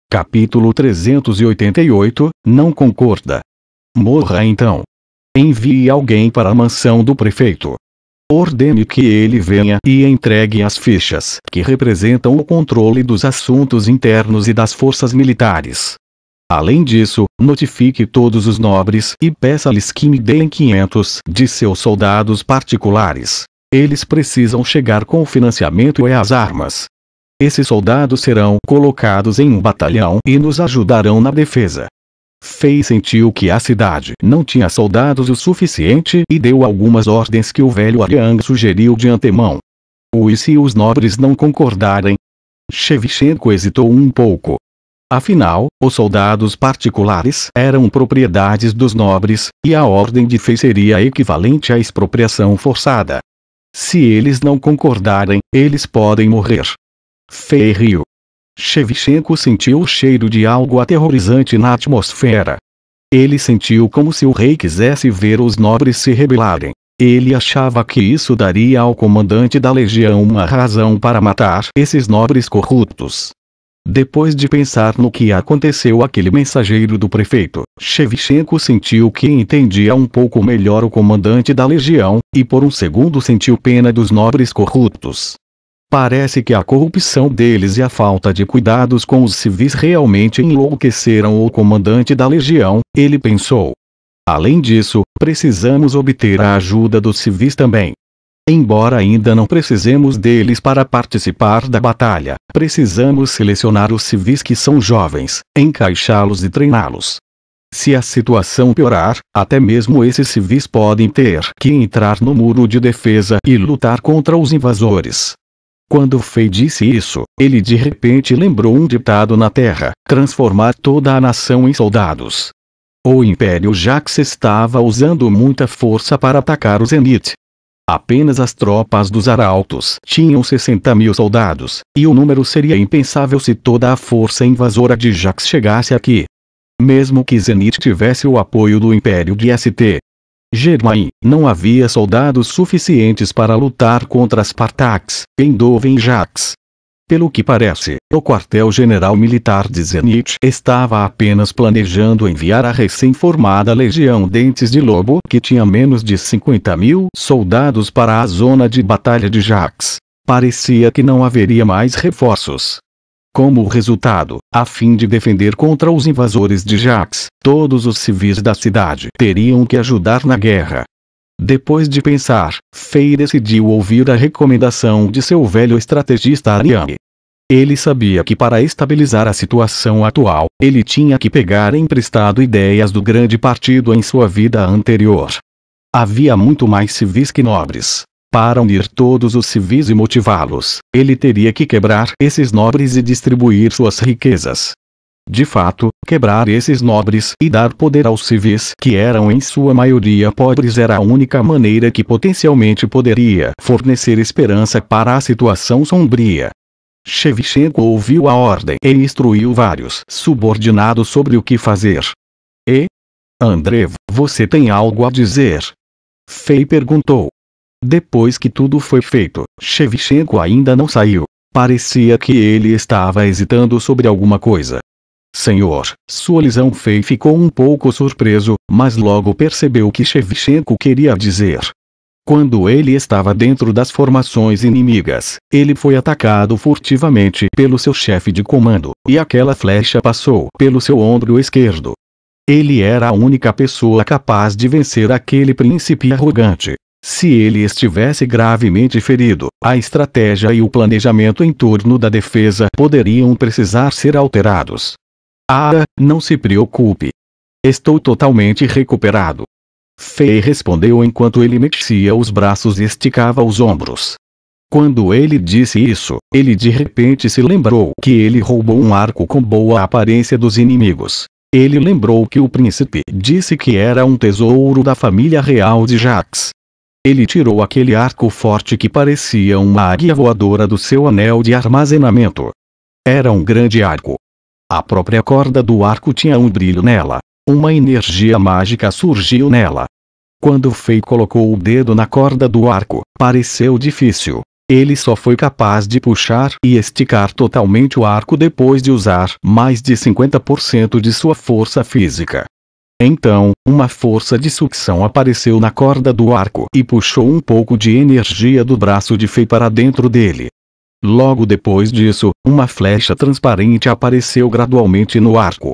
Capítulo 388, não concorda. Morra então. Envie alguém para a mansão do prefeito. Ordene que ele venha e entregue as fichas que representam o controle dos assuntos internos e das forças militares. Além disso, notifique todos os nobres e peça-lhes que me deem 500 de seus soldados particulares. Eles precisam chegar com o financiamento e as armas. Esses soldados serão colocados em um batalhão e nos ajudarão na defesa. Fei sentiu que a cidade não tinha soldados o suficiente e deu algumas ordens que o velho Ariang sugeriu de antemão. E se os nobres não concordarem? Shevchenko hesitou um pouco. Afinal, os soldados particulares eram propriedades dos nobres, e a ordem de Fei seria equivalente à expropriação forçada. Se eles não concordarem, eles podem morrer. Fei riu. Shevchenko sentiu o cheiro de algo aterrorizante na atmosfera. Ele sentiu como se o rei quisesse ver os nobres se rebelarem. Ele achava que isso daria ao comandante da legião uma razão para matar esses nobres corruptos. Depois de pensar no que aconteceu àquele mensageiro do prefeito, Shevchenko sentiu que entendia um pouco melhor o comandante da legião, e por um segundo sentiu pena dos nobres corruptos. Parece que a corrupção deles e a falta de cuidados com os civis realmente enlouqueceram o comandante da legião, ele pensou. Além disso, precisamos obter a ajuda dos civis também. Embora ainda não precisemos deles para participar da batalha, precisamos selecionar os civis que são jovens, encaixá-los e treiná-los. Se a situação piorar, até mesmo esses civis podem ter que entrar no muro de defesa e lutar contra os invasores. Quando Fei disse isso, ele de repente lembrou um ditado na terra: transformar toda a nação em soldados. O Império Jax estava usando muita força para atacar o Zenit. Apenas as tropas dos arautos tinham 60.000 soldados, e o número seria impensável se toda a força invasora de Jax chegasse aqui. Mesmo que Zenit tivesse o apoio do Império de St. Germain, não havia soldados suficientes para lutar contra as Spartaks, em Doven Jax. Pelo que parece, o quartel-general militar de Zenit estava apenas planejando enviar a recém-formada Legião Dentes de Lobo, que tinha menos de 50.000 soldados, para a zona de batalha de Jax. Parecia que não haveria mais reforços. Como resultado, a fim de defender contra os invasores de Jax, todos os civis da cidade teriam que ajudar na guerra. Depois de pensar, Fei decidiu ouvir a recomendação de seu velho estrategista Ariang. Ele sabia que para estabilizar a situação atual, ele tinha que pegar emprestado ideias do grande partido em sua vida anterior. Havia muito mais civis que nobres. Para unir todos os civis e motivá-los, ele teria que quebrar esses nobres e distribuir suas riquezas. De fato, quebrar esses nobres e dar poder aos civis que eram em sua maioria pobres era a única maneira que potencialmente poderia fornecer esperança para a situação sombria. Shevchenko ouviu a ordem e instruiu vários subordinados sobre o que fazer. Andrev, você tem algo a dizer? Fei perguntou. Depois que tudo foi feito, Shevchenko ainda não saiu. Parecia que ele estava hesitando sobre alguma coisa. Senhor, sua lisão. Fei ficou um pouco surpreso, mas logo percebeu o que Shevchenko queria dizer. Quando ele estava dentro das formações inimigas, ele foi atacado furtivamente pelo seu chefe de comando, e aquela flecha passou pelo seu ombro esquerdo. Ele era a única pessoa capaz de vencer aquele príncipe arrogante. Se ele estivesse gravemente ferido, a estratégia e o planejamento em torno da defesa poderiam precisar ser alterados. Não se preocupe. Estou totalmente recuperado. Fei respondeu enquanto ele mexia os braços e esticava os ombros. Quando ele disse isso, ele de repente se lembrou que ele roubou um arco com boa aparência dos inimigos. Ele lembrou que o príncipe disse que era um tesouro da família real de Jax. Ele tirou aquele arco forte que parecia uma águia voadora do seu anel de armazenamento. Era um grande arco. A própria corda do arco tinha um brilho nela. Uma energia mágica surgiu nela. Quando Fei colocou o dedo na corda do arco, pareceu difícil. Ele só foi capaz de puxar e esticar totalmente o arco depois de usar mais de 50% de sua força física. Então, uma força de sucção apareceu na corda do arco e puxou um pouco de energia do braço de Fei para dentro dele. Logo depois disso, uma flecha transparente apareceu gradualmente no arco.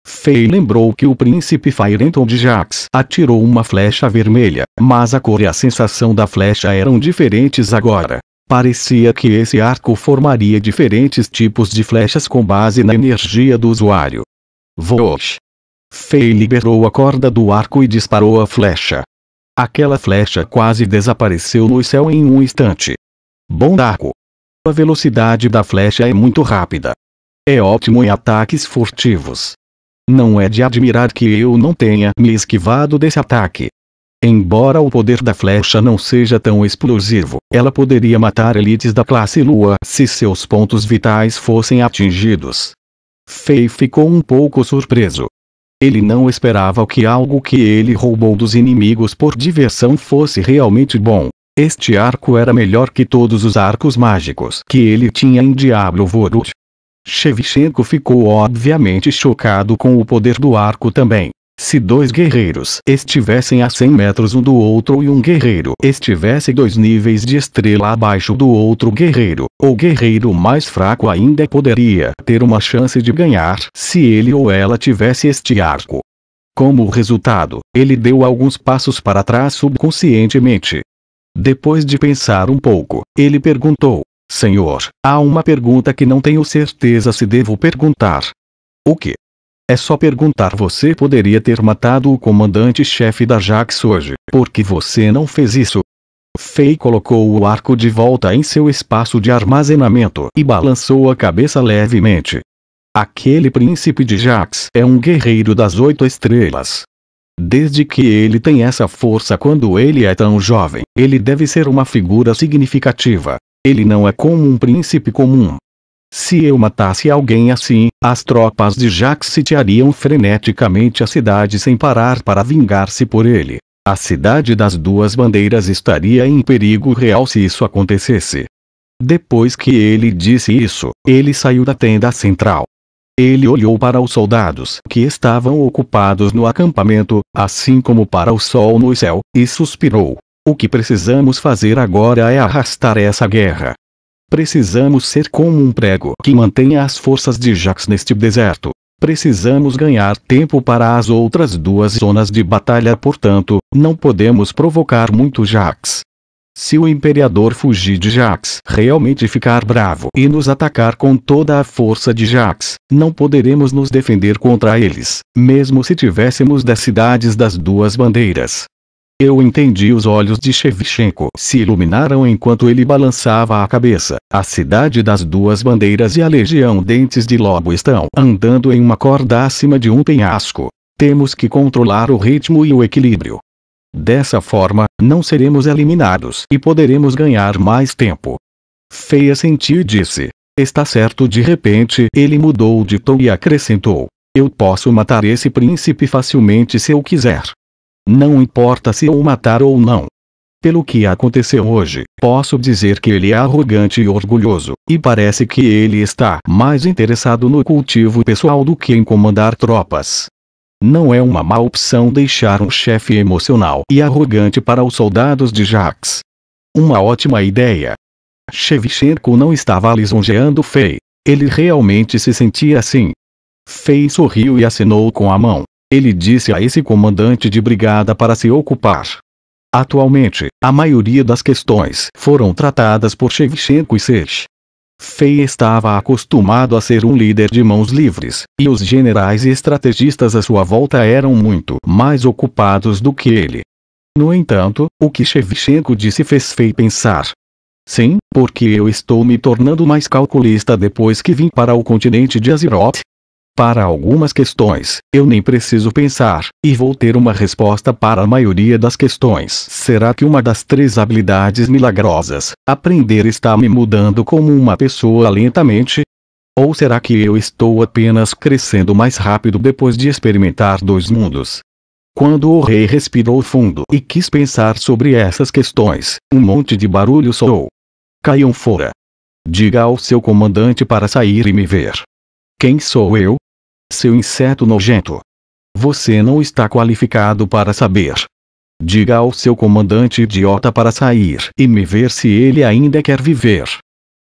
Fei lembrou que o príncipe Firenton de Jax atirou uma flecha vermelha, mas a cor e a sensação da flecha eram diferentes agora. Parecia que esse arco formaria diferentes tipos de flechas com base na energia do usuário. Vosh! Fei liberou a corda do arco e disparou a flecha. Aquela flecha quase desapareceu no céu em um instante. Bom arco! A velocidade da flecha é muito rápida. É ótimo em ataques furtivos. Não é de admirar que eu não tenha me esquivado desse ataque. Embora o poder da flecha não seja tão explosivo, ela poderia matar elites da classe Lua se seus pontos vitais fossem atingidos. Fei ficou um pouco surpreso. Ele não esperava que algo que ele roubou dos inimigos por diversão fosse realmente bom. Este arco era melhor que todos os arcos mágicos que ele tinha em Diablo Vorut. Shevchenko ficou obviamente chocado com o poder do arco também. Se dois guerreiros estivessem a 100 metros um do outro e um guerreiro estivesse 2 níveis de estrela abaixo do outro guerreiro, o guerreiro mais fraco ainda poderia ter uma chance de ganhar se ele ou ela tivesse este arco. Como resultado, ele deu alguns passos para trás subconscientemente. Depois de pensar um pouco, ele perguntou: Senhor, há uma pergunta que não tenho certeza se devo perguntar. O que? É só perguntar. Você poderia ter matado o comandante-chefe da Jax hoje. Por que você não fez isso? Fei colocou o arco de volta em seu espaço de armazenamento e balançou a cabeça levemente. Aquele príncipe de Jax é um guerreiro das 8 estrelas. Desde que ele tem essa força quando ele é tão jovem, ele deve ser uma figura significativa. Ele não é como um príncipe comum. Se eu matasse alguém assim, as tropas de Jax sitiariam freneticamente a cidade sem parar para vingar-se por ele. A cidade das 2 bandeiras estaria em perigo real se isso acontecesse. Depois que ele disse isso, ele saiu da tenda central. Ele olhou para os soldados que estavam ocupados no acampamento, assim como para o sol no céu, e suspirou. O que precisamos fazer agora é arrastar essa guerra. Precisamos ser como um prego que mantenha as forças de Jax neste deserto. Precisamos ganhar tempo para as outras 2 zonas de batalha, portanto, não podemos provocar muito Jax. Se o Imperador fugir de Jax, realmente ficar bravo e nos atacar com toda a força de Jax, não poderemos nos defender contra eles, mesmo se tivéssemos das cidades das 2 bandeiras. Eu entendi. Os olhos de Shevchenko se iluminaram enquanto ele balançava a cabeça. A cidade das 2 bandeiras e a legião Dentes de Lobo estão andando em uma corda acima de um penhasco. Temos que controlar o ritmo e o equilíbrio. Dessa forma, não seremos eliminados e poderemos ganhar mais tempo. Fei assentiu e disse: Está certo. De repente, ele mudou de tom e acrescentou: Eu posso matar esse príncipe facilmente se eu quiser. Não importa se eu o matar ou não. Pelo que aconteceu hoje, posso dizer que ele é arrogante e orgulhoso, e parece que ele está mais interessado no cultivo pessoal do que em comandar tropas. Não é uma má opção deixar um chefe emocional e arrogante para os soldados de Jax. Uma ótima ideia. Shevchenko não estava lisonjeando Fei. Ele realmente se sentia assim. Fei sorriu e acenou com a mão. Ele disse a esse comandante de brigada para se ocupar. Atualmente, a maioria das questões foram tratadas por Shevchenko e Sej. Fei estava acostumado a ser um líder de mãos livres, e os generais e estrategistas à sua volta eram muito mais ocupados do que ele. No entanto, o que Shevchenko disse fez Fei pensar. Sim, porque eu estou me tornando mais calculista depois que vim para o continente de Azeroth. Para algumas questões, eu nem preciso pensar, e vou ter uma resposta para a maioria das questões. Será que uma das 3 habilidades milagrosas, aprender, está me mudando como uma pessoa lentamente? Ou será que eu estou apenas crescendo mais rápido depois de experimentar 2 mundos? Quando o rei respirou fundo e quis pensar sobre essas questões, um monte de barulho soou. Caiam fora. Diga ao seu comandante para sair e me ver. Quem sou eu? Seu inseto nojento. Você não está qualificado para saber. Diga ao seu comandante idiota para sair e me ver se ele ainda quer viver.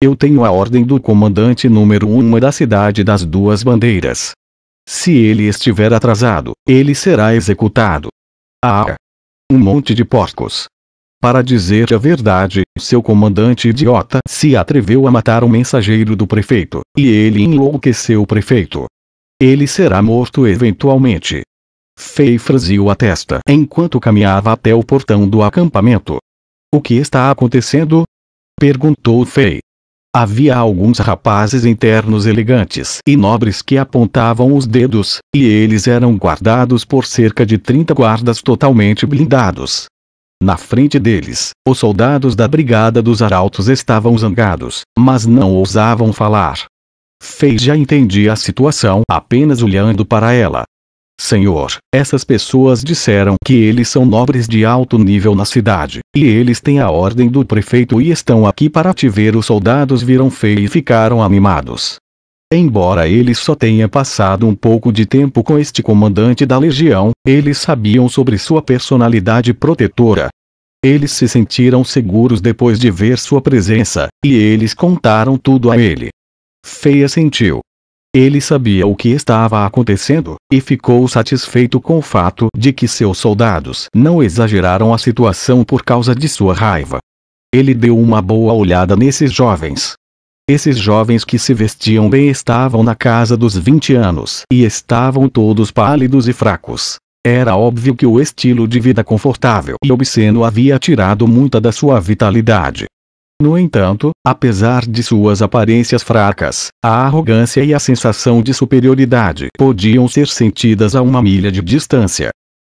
Eu tenho a ordem do comandante número 1 da cidade das Duas Bandeiras. Se ele estiver atrasado, ele será executado. Ah! Um monte de porcos. Para dizer a verdade, seu comandante idiota se atreveu a matar o mensageiro do prefeito, e ele enlouqueceu o prefeito. Ele será morto eventualmente. Fei franziu a testa enquanto caminhava até o portão do acampamento. O que está acontecendo? Perguntou Fei. Havia alguns rapazes internos elegantes e nobres que apontavam os dedos, e eles eram guardados por cerca de 30 guardas totalmente blindados. Na frente deles, os soldados da Brigada dos Arautos estavam zangados, mas não ousavam falar. Fei já entendia a situação apenas olhando para ela. Senhor, essas pessoas disseram que eles são nobres de alto nível na cidade, e eles têm a ordem do prefeito e estão aqui para te ver. Os soldados viram Fei e ficaram animados. Embora eles só tenha passado um pouco de tempo com este comandante da legião, eles sabiam sobre sua personalidade protetora. Eles se sentiram seguros depois de ver sua presença, e eles contaram tudo a ele. Fei assentiu. Ele sabia o que estava acontecendo, e ficou satisfeito com o fato de que seus soldados não exageraram a situação por causa de sua raiva. Ele deu uma boa olhada nesses jovens. Esses jovens que se vestiam bem estavam na casa dos 20 anos e estavam todos pálidos e fracos. Era óbvio que o estilo de vida confortável e obsceno havia tirado muita da sua vitalidade. No entanto, apesar de suas aparências fracas, a arrogância e a sensação de superioridade podiam ser sentidas a uma milha de distância.